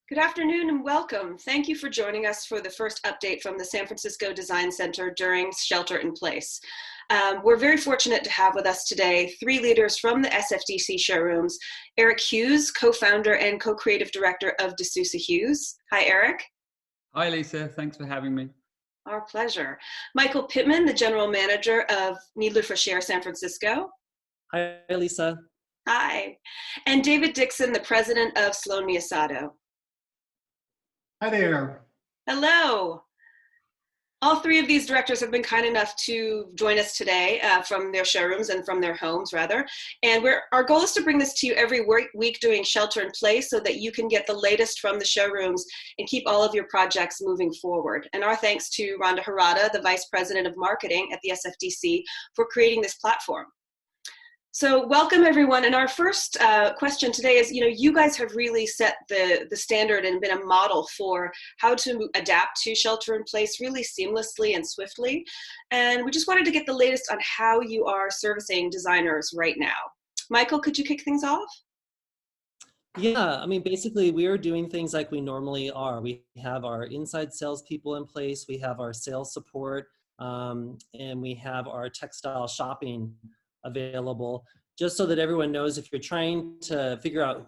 Good afternoon and welcome. Thank you for joining us for the first update from the San Francisco Design Center during Shelter in Place. We're very fortunate to have with us today three leaders from the SFDC showrooms: Erik Hughes, co-founder and co-creative director of Sousa Hughes. Hi, Erik. Hi, Alisa. Thanks for having me. Our pleasure. Michael Pittman, the general manager of Kneedler Fauchere, San Francisco. Hi, Alisa. Hi. And David Dickson, the president of Sloan Miyasato. Hi there. Hello. All three of these directors have been kind enough to join us today from their showrooms and from their homes, rather. And our goal is to bring this to you every week during Shelter in Place so that you can get the latest from the showrooms and keep all of your projects moving forward. And our thanks to Rhonda Harada, the Vice President of Marketing at the SFDC, for creating this platform. So welcome everyone. And our first question today is, you guys have really set the standard and been a model for how to adapt to shelter in place really seamlessly and swiftly. And we just wanted to get the latest on how you are servicing designers right now. Michael, could you kick things off? Yeah, I mean, basically we are doing things like we normally are. We have our inside salespeople in place, we have our sales support, and we have our textile shopping available, just so that everyone knows if you're trying to figure out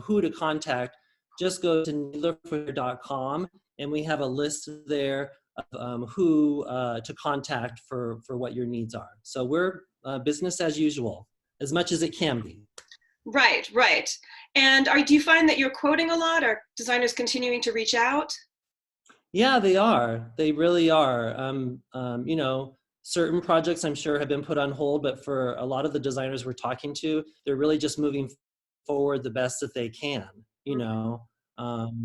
who to contact, just go to kneedler.com and we have a list there of who to contact for what your needs are. So we're business as usual, as much as it can be. Right. And do you find that you're quoting a lot? Are designers continuing to reach out? Yeah, they are. They really are. Certain projects I'm sure have been put on hold, but for a lot of the designers we're talking to, they're really just moving forward the best that they can.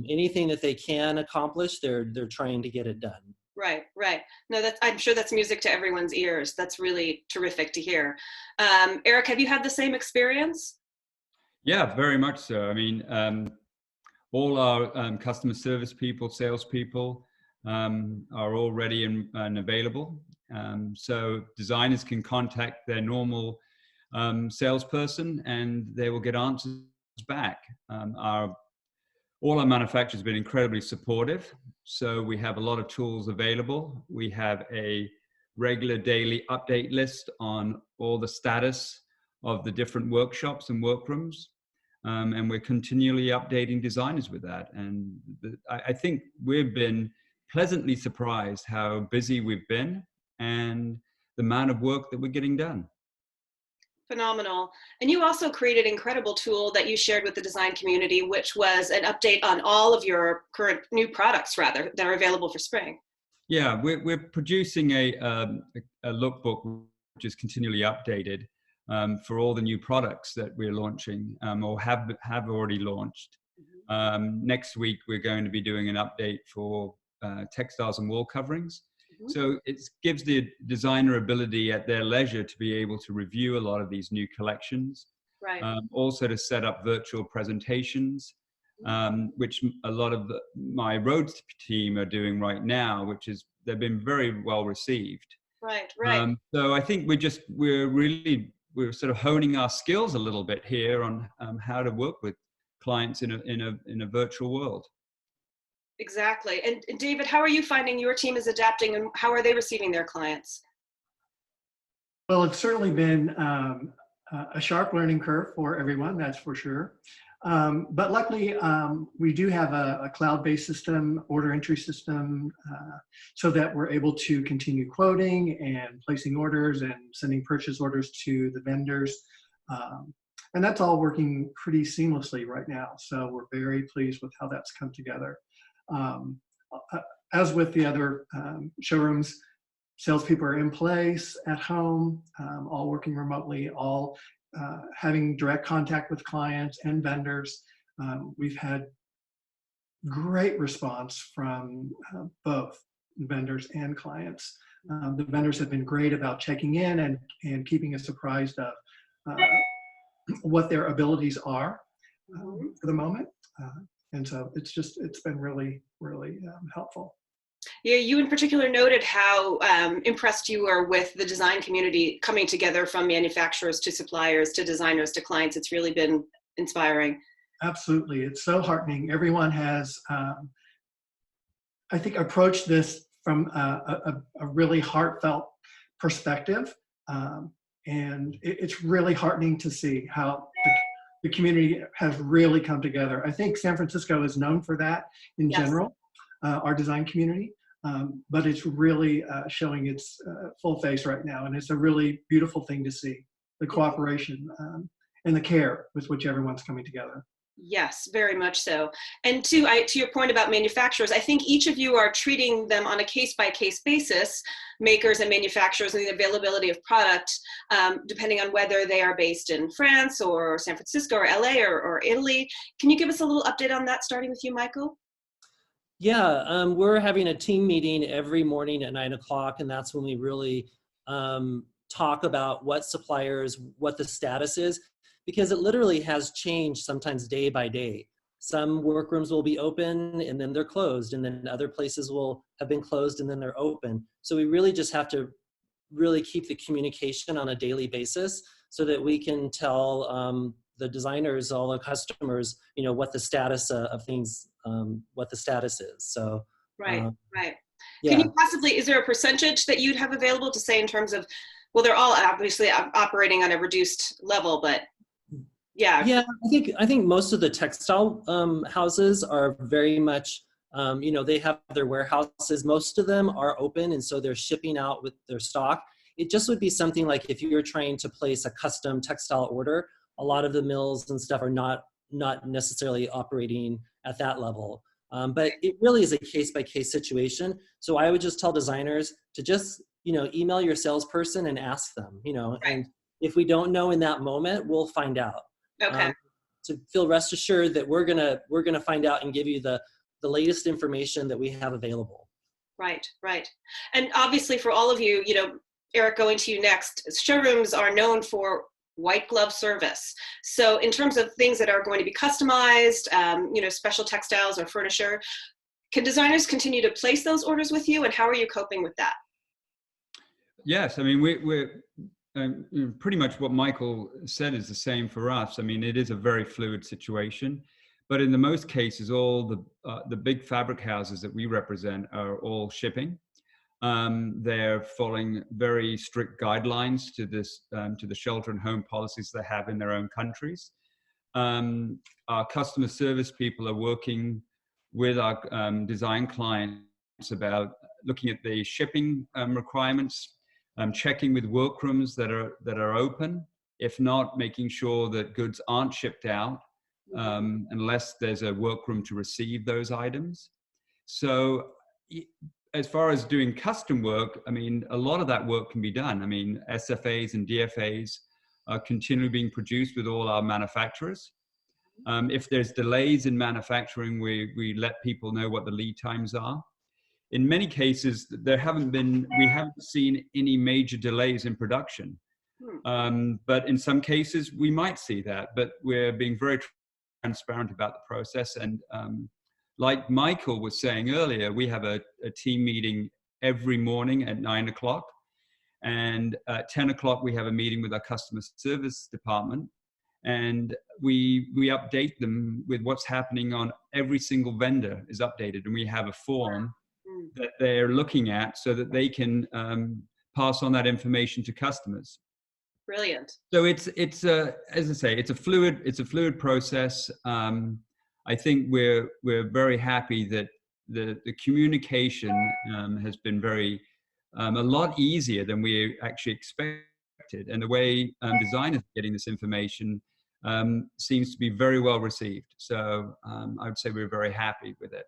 Anything that they can accomplish, they're trying to get it done. Right. No, I'm sure that's music to everyone's ears. That's really terrific to hear. Erik, have you had the same experience? Yeah, very much so. I mean, all our customer service people, salespeople are all ready and available. So designers can contact their normal salesperson and they will get answers back. All our manufacturers have been incredibly supportive. So we have a lot of tools available. We have a regular daily update list on all the status of the different workshops and workrooms. And we're continually updating designers with that. And I think we've been pleasantly surprised how busy we've been and the amount of work that we're getting done. Phenomenal. And you also created an incredible tool that you shared with the design community, which was an update on all of your current new products, rather, that are available for spring. Yeah, we're producing a lookbook which is continually updated for all the new products that we're launching or have already launched. Next week, we're going to be doing an update for textiles and wall coverings. So it gives the designer ability at their leisure to be able to review a lot of these new collections. Right. Also to set up virtual presentations, which a lot of my Rhodes team are doing right now, they've been very well received. Right. So I think we're sort of honing our skills a little bit here on how to work with clients in a virtual world. Exactly. And David, how are you finding your team is adapting and how are they receiving their clients? Well, it's certainly been a sharp learning curve for everyone, that's for sure. But luckily, we do have a cloud-based system, order entry system, so that we're able to continue quoting and placing orders and sending purchase orders to the vendors. And that's all working pretty seamlessly right now. So we're very pleased with how that's come together. As with the other showrooms, salespeople are in place at home, all working remotely, all having direct contact with clients and vendors. We've had great response from both vendors and clients. The vendors have been great about checking in and keeping us apprised of what their abilities are for the moment. And so it's been really, really helpful. Yeah, you in particular noted how impressed you were with the design community coming together from manufacturers to suppliers to designers to clients. It's really been inspiring. Absolutely. It's so heartening. Everyone has, I think, approached this from a really heartfelt perspective. And it's really heartening to see how the community has really come together. I think San Francisco is known for that in Yes. general, our design community, but it's really showing its full face right now. And it's a really beautiful thing to see, the cooperation and the care with which everyone's coming together. Yes, very much so. And to your point about manufacturers, I think each of you are treating them on a case-by-case basis, makers and manufacturers, and the availability of product, depending on whether they are based in France or San Francisco or LA or Italy. Can you give us a little update on that, starting with you, Michael? Yeah, we're having a team meeting every morning at 9 o'clock, and that's when we really talk about what suppliers, what the status is, because it literally has changed sometimes day by day. Some workrooms will be open and then they're closed, and then other places will have been closed and then they're open. So we really just have to really keep the communication on a daily basis so that we can tell the designers, all the customers, you know, what the status of things, what the status is. So Right, right. yeah. Can you possibly, is there a percentage that you'd have available to say in terms of, well, they're all obviously operating on a reduced level, but yeah. Yeah, I think most of the textile houses are very much, you know, they have their warehouses. Most of them are open, and so they're shipping out with their stock. It just would be something like if you're trying to place a custom textile order, a lot of the mills and stuff are not necessarily operating at that level. But it really is a case-by-case situation. So I would just tell designers to just, you know, email your salesperson and ask them, you know, Right. and if we don't know in that moment, we'll find out. Okay. To feel rest assured that we're gonna find out and give you the latest information that we have available. Right, right. And obviously for all of you, you know, Erik, going to you next, showrooms are known for white glove service. So in terms of things that are going to be customized, you know, special textiles or furniture, can designers continue to place those orders with you, and how are you coping with that? Yes, I mean, we're pretty much what Michael said is the same for us. I mean, it is a very fluid situation, but in the most cases, all the big fabric houses that we represent are all shipping. They're following very strict guidelines to this, to the shelter and home policies they have in their own countries. Our customer service people are working with our design clients about looking at the shipping requirements, checking with workrooms that are open. If not, making sure that goods aren't shipped out unless there's a workroom to receive those items. So as far as doing custom work, I mean, a lot of that work can be done. I mean, SFAs and DFAs are continually being produced with all our manufacturers. If there's delays in manufacturing, we let people know what the lead times are. In many cases, we haven't seen any major delays in production. But in some cases, we might see that, but we're being very transparent about the process. And like Michael was saying earlier, we have a team meeting every morning at 9 o'clock. And at 10 o'clock, we have a meeting with our customer service department. And we update them with what's happening on every single vendor is updated. And we have a form that they're looking at so that they can pass on that information to customers. Brilliant. So it's as I say, it's a fluid process. I think we're very happy that the communication has been a lot easier than we actually expected, and the way designers are getting this information seems to be very well received. So I would say we're very happy with it.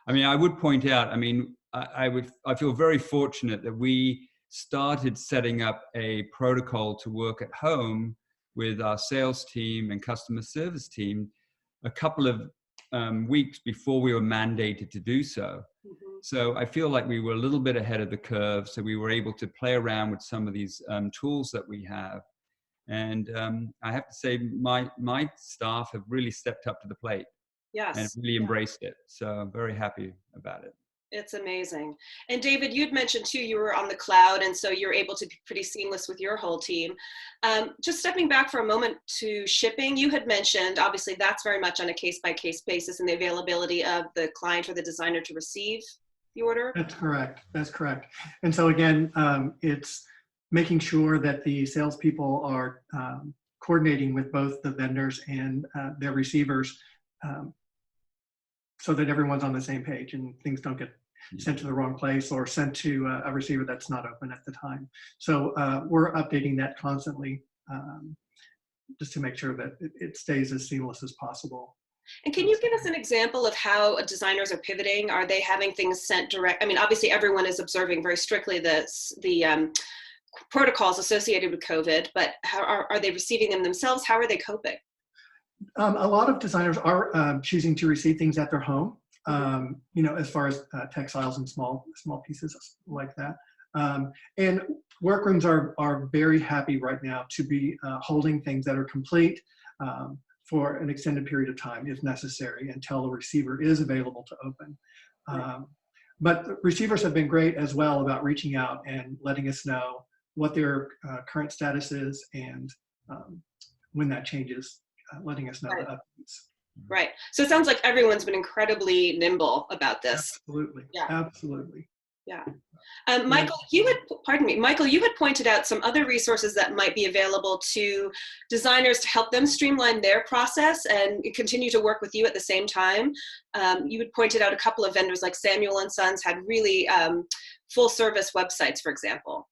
I mean, I would point out, I mean, I feel very fortunate that we started setting up a protocol to work at home with our sales team and customer service team a couple of weeks before we were mandated to do so. So I feel like we were a little bit ahead of the curve. So we were able to play around with some of these tools that we have. And I have to say, my staff have really stepped up to the plate. Yes. And really embraced it. So I'm very happy about it. It's amazing. And David, you'd mentioned too, you were on the cloud, and so you're able to be pretty seamless with your whole team. Just stepping back for a moment to shipping, you had mentioned, obviously that's very much on a case-by-case basis and the availability of the client or the designer to receive the order. That's correct. That's correct. And so again, it's making sure that the salespeople are coordinating with both the vendors and their receivers, so that everyone's on the same page and things don't get sent to the wrong place or sent to a receiver that's not open at the time. So we're updating that constantly, just to make sure that it stays as seamless as possible. And can you give us an example of how designers are pivoting? Are they having things sent direct? I mean, obviously everyone is observing very strictly the protocols associated with COVID, but how are they receiving them themselves? How are they coping? A lot of designers are choosing to receive things at their home, you know, as far as textiles and small pieces like that. And workrooms are very happy right now to be holding things that are complete for an extended period of time if necessary until the receiver is available to open. But receivers have been great as well about reaching out and letting us know what their current status is, and when that changes, letting us know the updates. Right. So it sounds like everyone's been incredibly nimble about this. Absolutely. Yeah. Absolutely. Yeah. Michael, Michael, you had pointed out some other resources that might be available to designers to help them streamline their process and continue to work with you at the same time. You had pointed out a couple of vendors like Samuel & Sons had really full service websites, for example.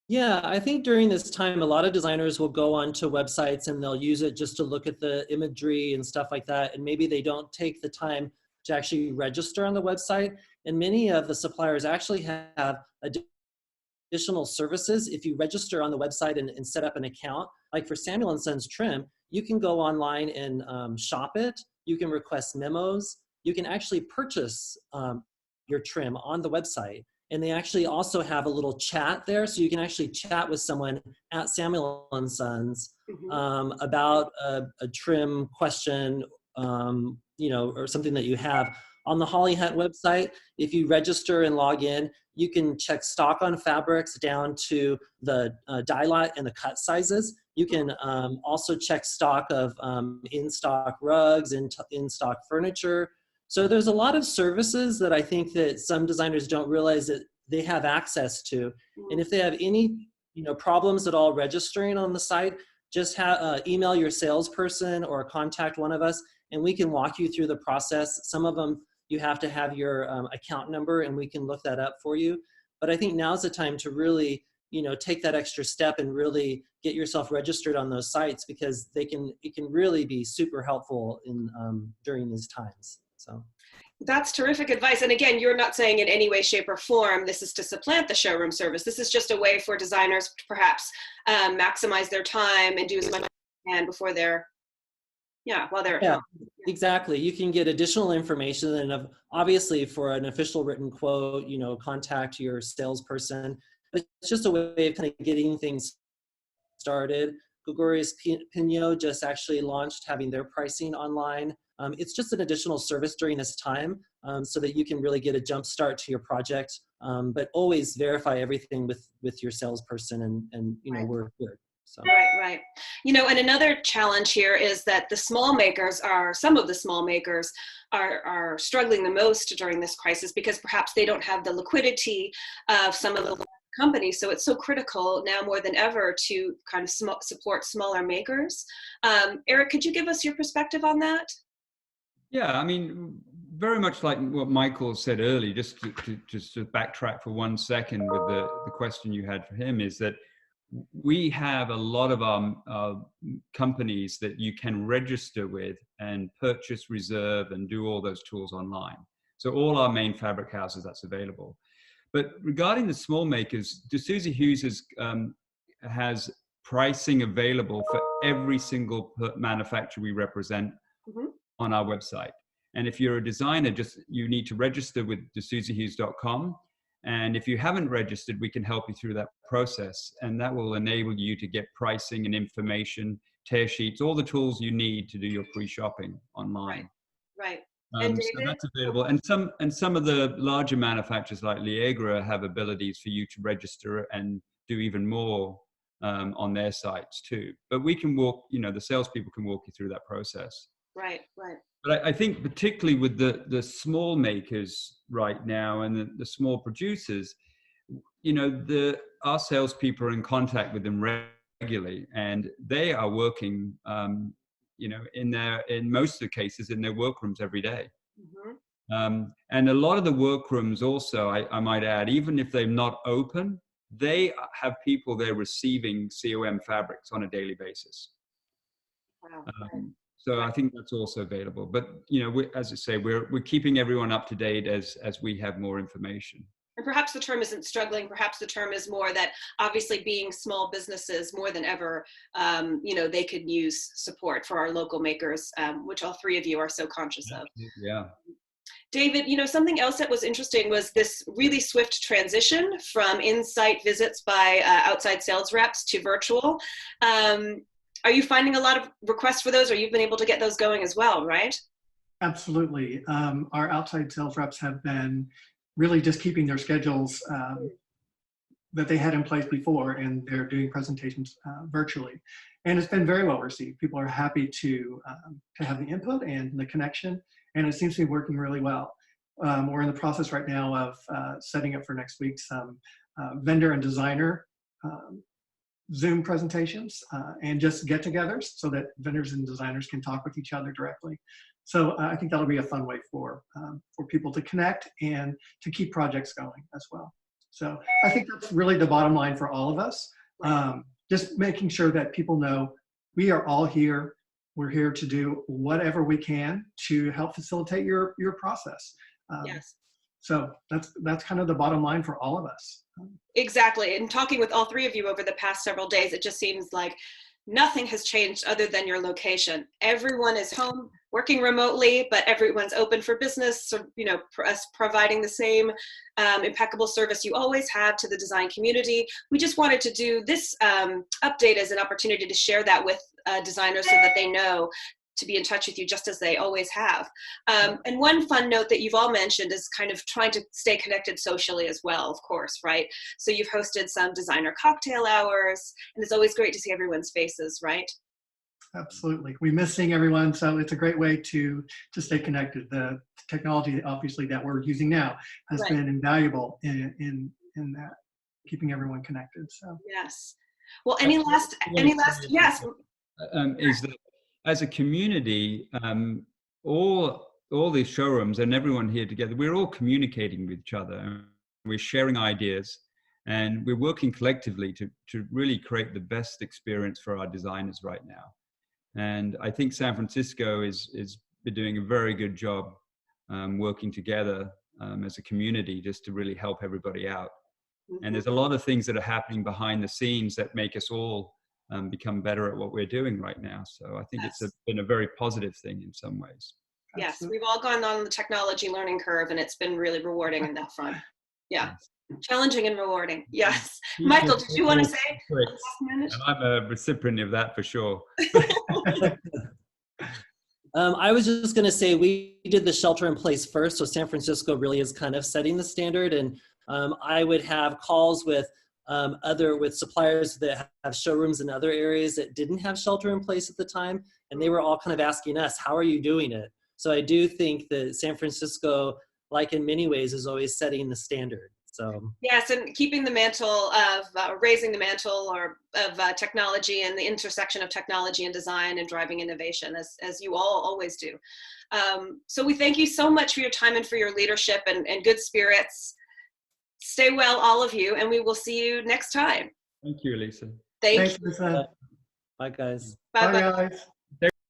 Yeah, I think during this time, a lot of designers will go onto websites and they'll use it just to look at the imagery and stuff like that. And maybe they don't take the time to actually register on the website. And many of the suppliers actually have additional services. If you register on the website and set up an account, like for Samuel & Sons trim, you can go online and shop it. You can request memos. You can actually purchase your trim on the website. And they actually also have a little chat there, so you can actually chat with someone at Samuel & Sons about a trim question, you know, or something that you have. On the Holly Hunt website, if you register and log in, you can check stock on fabrics down to the dye lot and the cut sizes. You can also check stock of in-stock rugs and in-stock furniture. So there's a lot of services that I think that some designers don't realize that they have access to. And if they have any, you know, problems at all registering on the site, just email your salesperson or contact one of us, and we can walk you through the process. Some of them you have to have your account number, and we can look that up for you. But I think now's the time to really, you know, take that extra step and really get yourself registered on those sites, because it can really be super helpful in during these times. So that's terrific advice. And again, you're not saying in any way, shape, or form this is to supplant the showroom service. This is just a way for designers to perhaps maximize their time and do as much as they can before they're, while they're at home. Exactly. You can get additional information, and obviously for an official written quote, you know, contact your salesperson. But it's just a way of kind of getting things started. Gregorius Pino just actually launched having their pricing online. It's just an additional service during this time, so that you can really get a jump start to your project, but always verify everything with your salesperson, and you know, we're good. So. Right. You know, and another challenge here is that some of the small makers are struggling the most during this crisis, because perhaps they don't have the liquidity of some of the companies. So it's so critical now more than ever to kind of support smaller makers. Erik, could you give us your perspective on that? Yeah, I mean, very much like what Michael said earlier, just to backtrack for 1 second with the question you had for him, is that we have a lot of our companies that you can register with and purchase, reserve, and do all those tools online. So all our main fabric houses, that's available. But regarding the small makers, Sousa Hughes has pricing available for every single manufacturer we represent on our website. And if you're a designer, you need to register with DeSousaHughes.com. And if you haven't registered, we can help you through that process. And that will enable you to get pricing and information, tear sheets, all the tools you need to do your pre-shopping online. Right. And So David? that's available, and some of the larger manufacturers like Liegra have abilities for you to register and do even more on their sites too. But we can walk, the salespeople can walk you through that process. Right, right. But I think particularly with the small makers right now and the small producers, our salespeople are in contact with them regularly, and they are working, in most of the cases in their workrooms every day. And a lot of the workrooms also, I might add, even if they're not open, they have people there receiving COM fabrics on a daily basis. Wow. So I think that's also available. But as I say, we're keeping everyone up to date as we have more information. And perhaps the term isn't struggling. Perhaps the term is more that obviously being small businesses more than ever, they could use support for our local makers, which all three of you are so conscious of. Yeah. David, something else that was interesting was this really swift transition from in-site visits by outside sales reps to virtual. Are you finding a lot of requests for those, or you've been able to get those going as well, right? Absolutely. Our outside sales reps have been really just keeping their schedules that they had in place before, and they're doing presentations virtually. And it's been very well received. People are happy to have the input and the connection, and it seems to be working really well. We're in the process right now of setting up for next week some vendor and designer Zoom presentations and just get-togethers so that vendors and designers can talk with each other directly. So I think that'll be a fun way for people to connect and to keep projects going as well. So I think that's really the bottom line for all of us. Just making sure that people know we are all here. We're here to do whatever we can to help facilitate your process. Yes. So that's kind of the bottom line for all of us. Exactly. And talking with all three of you over the past several days, it just seems like nothing has changed other than your location. Everyone is home working remotely, but everyone's open for business. So, us providing the same impeccable service you always have to the design community. We just wanted to do this update as an opportunity to share that with designers so that they know to be in touch with you just as they always have. And one fun note that you've all mentioned is kind of trying to stay connected socially as well, of course, right? So you've hosted some designer cocktail hours, and it's always great to see everyone's faces, right? Absolutely. We miss seeing everyone, so it's a great way to stay connected. The technology, obviously, that we're using now has been invaluable in that, keeping everyone connected. So yes. Well, any last yes. Is that as a community, all these showrooms and everyone here together, we're all communicating with each other. We're sharing ideas, and we're working collectively to really create the best experience for our designers right now. And I think San Francisco is doing a very good job working together as a community just to really help everybody out. And there's a lot of things that are happening behind the scenes that make us all become better at what we're doing right now. So I think it's been a very positive thing in some ways. Yes, we've all gone on the technology learning curve, and it's been really rewarding in that front. Yeah, challenging and rewarding. Yes. Michael, did you want to say? And I'm a recipient of that for sure. I was just going to say we did the shelter in place first, so San Francisco really is kind of setting the standard, and I would have calls with suppliers that have showrooms in other areas that didn't have shelter in place at the time, and they were all kind of asking us, how are you doing it? So I do think that San Francisco, like in many ways, is always setting the standard. So yes, and keeping the mantle of raising the mantle of technology and the intersection of technology and design and driving innovation, as you all always do. So we thank you so much for your time and for your leadership and good spirits. Stay well, all of you, and we will see you next time. Thank you, Alisa. Thank you. Lisa. bye, guys. Bye-bye. Bye, guys.